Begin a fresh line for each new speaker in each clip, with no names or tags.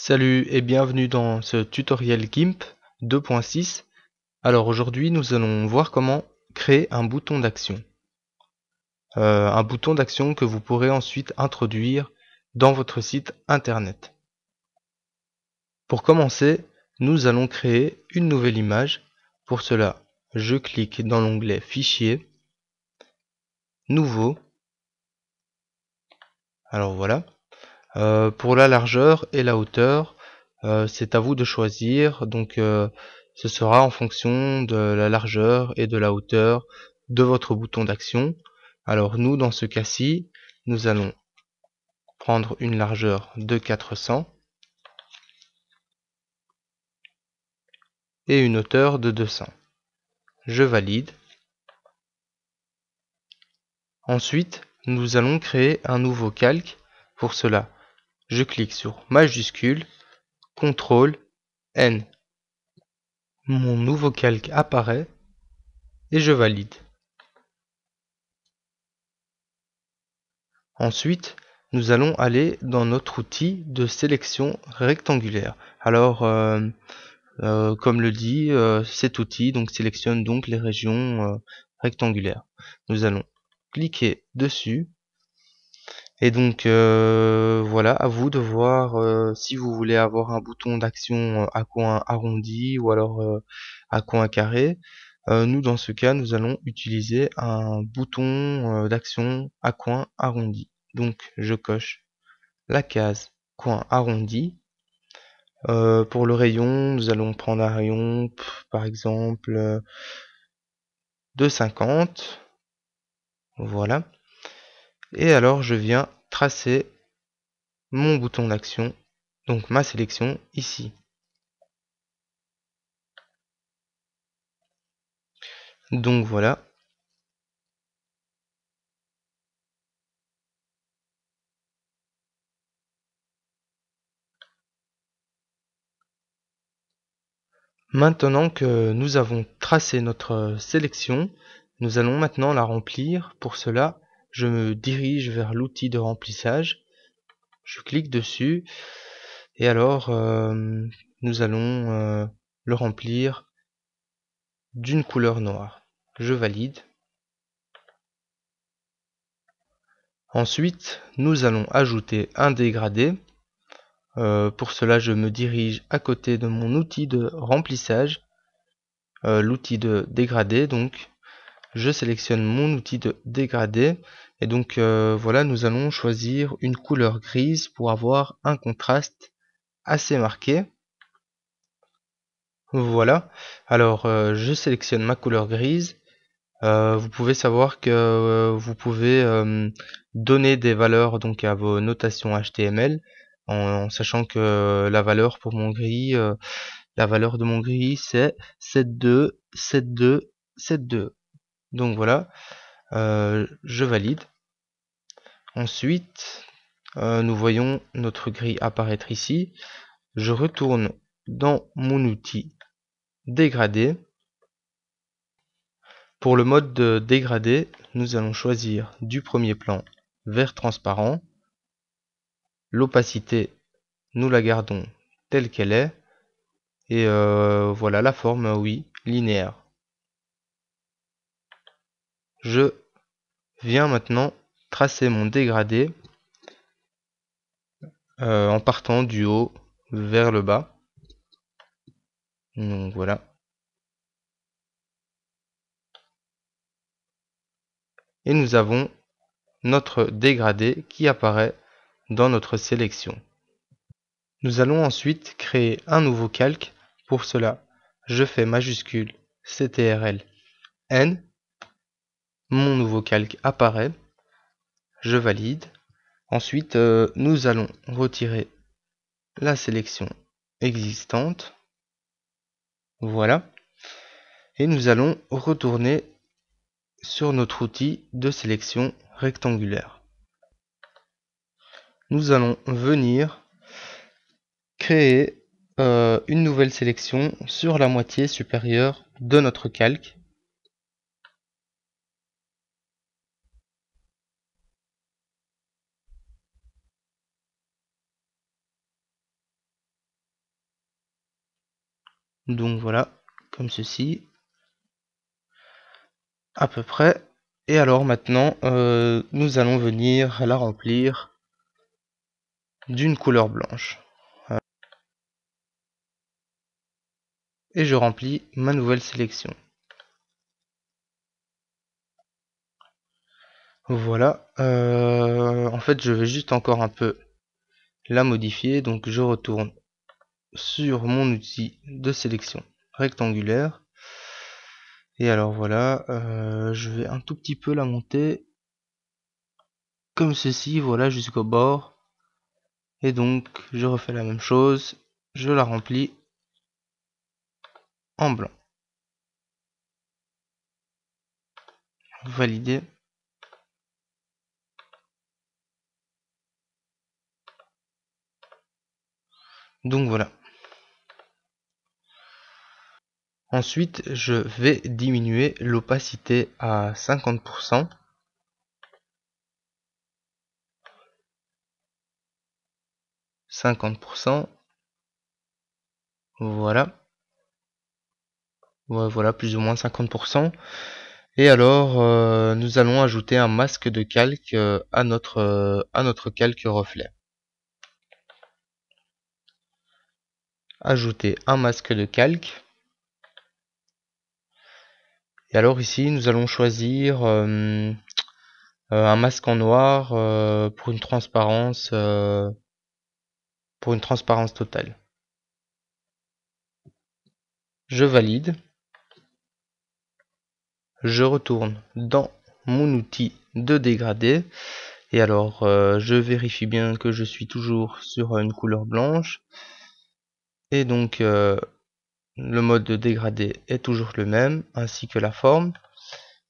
Salut et bienvenue dans ce tutoriel GIMP 2.6. Alors aujourd'hui nous allons voir comment créer un bouton d'action. Un bouton d'action que vous pourrez ensuite introduire dans votre site internet. Pour commencer, nous allons créer une nouvelle image. Pour cela, je clique dans l'onglet Fichier, Nouveau. Alors voilà. Pour la largeur et la hauteur, c'est à vous de choisir. Donc ce sera en fonction de la largeur et de la hauteur de votre bouton d'action. Alors nous, dans ce cas-ci, nous allons prendre une largeur de 400 et une hauteur de 200. Je valide. Ensuite, nous allons créer un nouveau calque. Pour cela, je clique sur majuscule, CTRL N. Mon nouveau calque apparaît et je valide. Ensuite, nous allons aller dans notre outil de sélection rectangulaire. Alors, comme le dit cet outil, donc sélectionne donc les régions rectangulaires. Nous allons cliquer dessus. Et donc voilà, à vous de voir si vous voulez avoir un bouton d'action à coin arrondi ou alors à coin carré. Nous, dans ce cas, nous allons utiliser un bouton d'action à coin arrondi. Donc, je coche la case coin arrondi. Pour le rayon, nous allons prendre un rayon, par exemple, de 50. Voilà. Et alors, je viens tracer mon bouton d'action, donc ma sélection ici. Donc voilà. Maintenant que nous avons tracé notre sélection, nous allons maintenant la remplir. Pour cela, je me dirige vers l'outil de remplissage. Je clique dessus et alors nous allons le remplir d'une couleur noire. Je valide. Ensuite, nous allons ajouter un dégradé. Pour cela, je me dirige à côté de mon outil de remplissage, l'outil de dégradé. Donc, je sélectionne mon outil de dégradé. Et donc, voilà, nous allons choisir une couleur grise pour avoir un contraste assez marqué. Voilà. Alors, je sélectionne ma couleur grise. Vous pouvez savoir que vous pouvez donner des valeurs donc à vos notations HTML en sachant que la valeur pour mon gris, la valeur de mon gris c'est 72, 72, 72. Donc voilà, je valide. Ensuite, nous voyons notre gris apparaître ici. Je retourne dans mon outil dégradé. Pour le mode de dégradé, nous allons choisir du premier plan vert transparent. L'opacité, nous la gardons telle qu'elle est. Et voilà la forme, oui, linéaire. Je viens maintenant tracer mon dégradé en partant du haut vers le bas. Donc voilà. Et nous avons notre dégradé qui apparaît dans notre sélection. Nous allons ensuite créer un nouveau calque. Pour cela, je fais majuscule CTRL N. Mon nouveau calque apparaît. Je valide. Ensuite, nous allons retirer la sélection existante. Voilà. Et nous allons retourner sur notre outil de sélection rectangulaire. Nous allons venir créer une nouvelle sélection sur la moitié supérieure de notre calque. Donc voilà, comme ceci, à peu près. Et alors maintenant, nous allons venir la remplir d'une couleur blanche. Et je remplis ma nouvelle sélection. Voilà, en fait je vais juste encore un peu la modifier, donc je retourne sur mon outil de sélection rectangulaire. Et alors voilà, je vais un tout petit peu la monter comme ceci, voilà, jusqu'au bord. Et donc je refais la même chose, je la remplis en blanc. Valider. Donc voilà. Ensuite, je vais diminuer l'opacité à 50%. 50%. Voilà. Ouais, voilà, plus ou moins 50%. Et alors, nous allons ajouter un masque de calque à notre calque reflet. Ajouter un masque de calque. Et alors ici, nous allons choisir un masque en noir pour une transparence totale. Je valide. Je retourne dans mon outil de dégradé. Et alors, je vérifie bien que je suis toujours sur une couleur blanche. Et donc, le mode de dégradé est toujours le même, ainsi que la forme.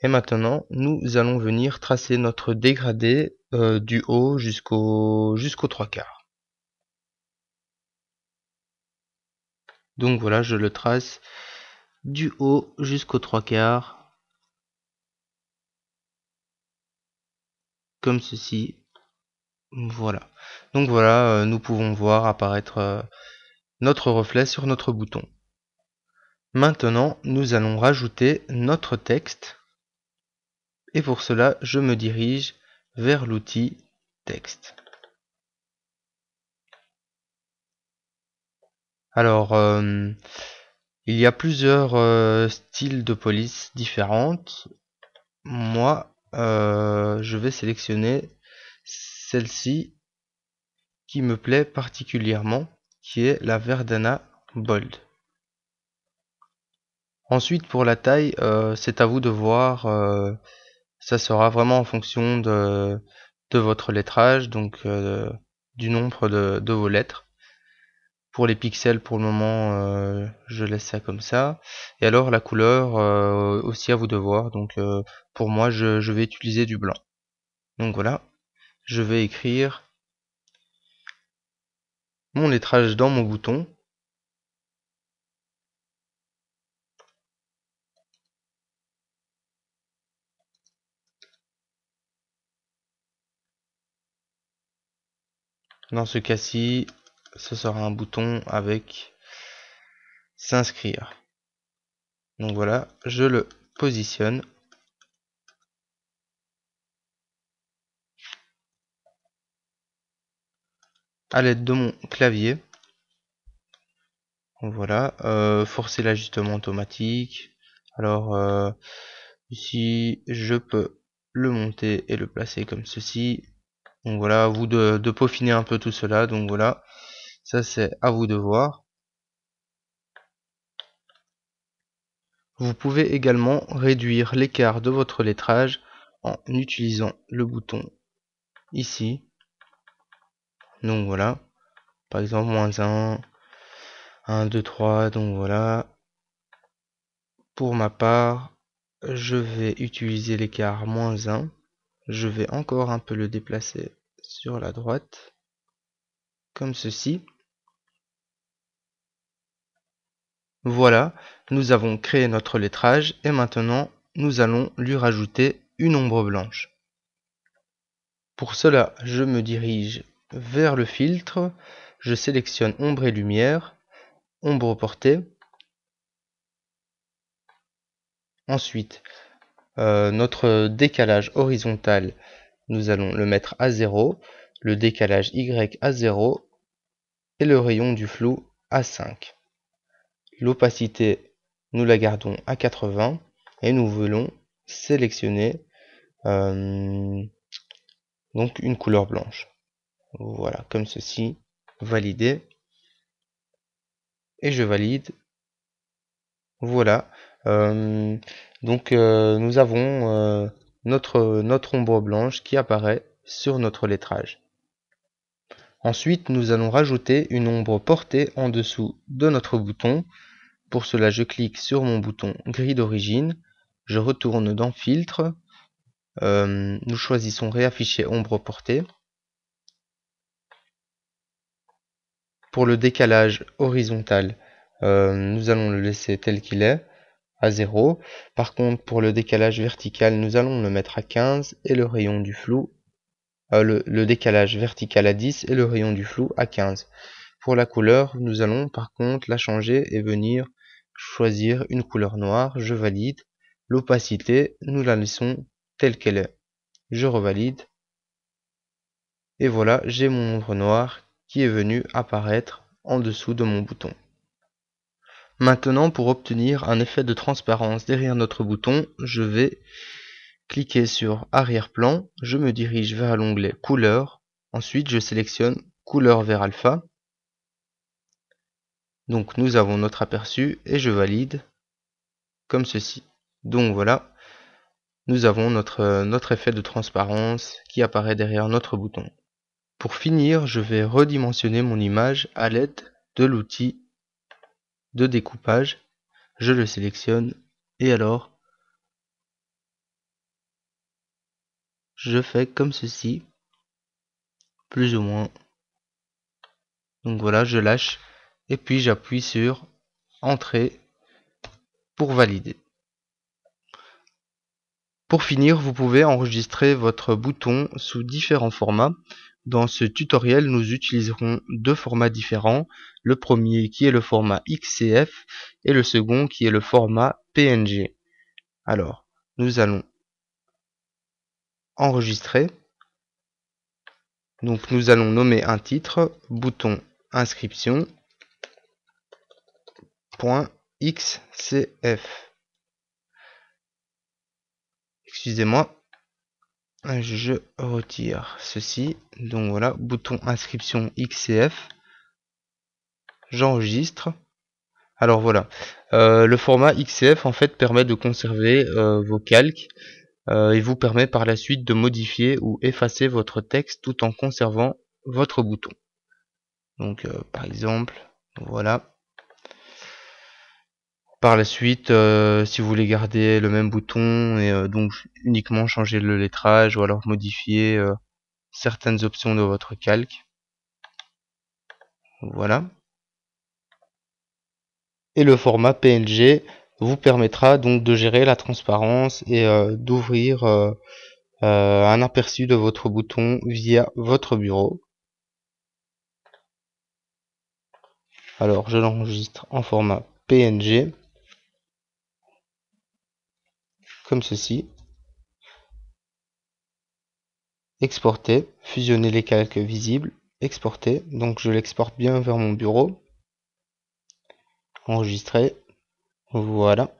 Et maintenant, nous allons venir tracer notre dégradé du haut jusqu'aux trois quarts. Donc voilà, je le trace du haut jusqu'aux trois quarts, comme ceci. Voilà. Donc voilà, nous pouvons voir apparaître notre reflet sur notre bouton. Maintenant, nous allons rajouter notre texte. Et pour cela, je me dirige vers l'outil texte. Alors, il y a plusieurs styles de police différentes. Moi, je vais sélectionner celle-ci qui me plaît particulièrement, qui est la Verdana Bold. Ensuite, pour la taille, c'est à vous de voir. Ça sera vraiment en fonction de votre lettrage, donc du nombre de vos lettres. Pour les pixels, pour le moment, je laisse ça comme ça. Et alors la couleur, aussi à vous de voir. Donc pour moi, je vais utiliser du blanc. Donc voilà, je vais écrire mon lettrage dans mon bouton. Dans ce cas-ci, ce sera un bouton avec s'inscrire. Donc voilà, je le positionne. À l'aide de mon clavier. Voilà, forcer l'ajustement automatique. Alors ici, je peux le monter et le placer comme ceci. Donc voilà, à vous de peaufiner un peu tout cela. Donc voilà, ça c'est à vous de voir. Vous pouvez également réduire l'écart de votre lettrage en utilisant le bouton ici. Donc voilà, par exemple moins 1, 1, 2, 3, donc voilà. Pour ma part, je vais utiliser l'écart moins 1. Je vais encore un peu le déplacer sur la droite, comme ceci. Voilà, nous avons créé notre lettrage et maintenant nous allons lui rajouter une ombre blanche. Pour cela, je me dirige vers le filtre, je sélectionne ombre et lumière, ombre portée, Ensuite, notre décalage horizontal, nous allons le mettre à 0, le décalage Y à 0 et le rayon du flou à 5. L'opacité, nous la gardons à 80 et nous voulons sélectionner donc une couleur blanche. Voilà, comme ceci. Valider. Et je valide. Voilà. Nous avons notre ombre blanche qui apparaît sur notre lettrage. Ensuite, nous allons rajouter une ombre portée en dessous de notre bouton. Pour cela, je clique sur mon bouton gris d'origine. Je retourne dans Filtre. Nous choisissons Réafficher ombre portée. Pour le décalage horizontal, nous allons le laisser tel qu'il est, à 0. Par contre, pour le décalage vertical, nous allons le mettre à 15 et le rayon du flou, le décalage vertical à 10 et le rayon du flou à 15. Pour la couleur, nous allons par contre la changer et venir choisir une couleur noire. Je valide. L'opacité, nous la laissons telle qu'elle est. Je revalide. Et voilà, j'ai mon ombre noire qui est venue apparaître en dessous de mon bouton. Maintenant, pour obtenir un effet de transparence derrière notre bouton, je vais cliquer sur Arrière-plan, je me dirige vers l'onglet Couleur, ensuite je sélectionne Couleur vert alpha. Donc nous avons notre aperçu et je valide comme ceci. Donc voilà, nous avons notre effet de transparence qui apparaît derrière notre bouton. Pour finir, je vais redimensionner mon image à l'aide de l'outil de découpage. Je le sélectionne et alors je fais comme ceci, plus ou moins. Donc voilà, je lâche et puis j'appuie sur Entrée pour valider. Pour finir, vous pouvez enregistrer votre bouton sous différents formats. Dans ce tutoriel, nous utiliserons deux formats différents. Le premier qui est le format XCF et le second qui est le format PNG. Alors, nous allons enregistrer. Donc nous allons nommer un titre, bouton inscription, .xcf. Excusez-moi, je retire ceci. Donc voilà, bouton inscription XCF. J'enregistre. Alors voilà, le format XCF en fait permet de conserver vos calques et vous permet par la suite de modifier ou effacer votre texte tout en conservant votre bouton. Donc par exemple, voilà. Par la suite, si vous voulez garder le même bouton et donc uniquement changer le lettrage ou alors modifier certaines options de votre calque. Voilà. Et le format PNG vous permettra donc de gérer la transparence et d'ouvrir un aperçu de votre bouton via votre bureau. Alors je l'enregistre en format PNG comme ceci. Exporter, fusionner les calques visibles, exporter. Donc je l'exporte bien vers mon bureau. Enregistrer. Voilà.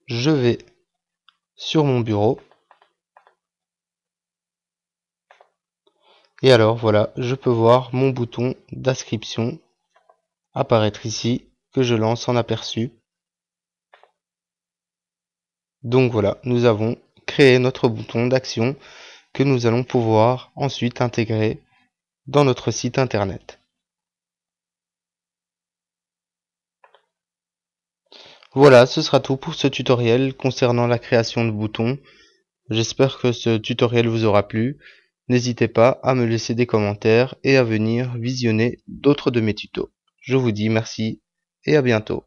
Je vais sur mon bureau. Et alors voilà, je peux voir mon bouton d'inscription apparaître ici, que je lance en aperçu. Donc voilà, nous avons créé notre bouton d'action que nous allons pouvoir ensuite intégrer dans notre site internet. Voilà, ce sera tout pour ce tutoriel concernant la création de boutons. J'espère que ce tutoriel vous aura plu. N'hésitez pas à me laisser des commentaires et à venir visionner d'autres de mes tutos. Je vous dis merci et à bientôt.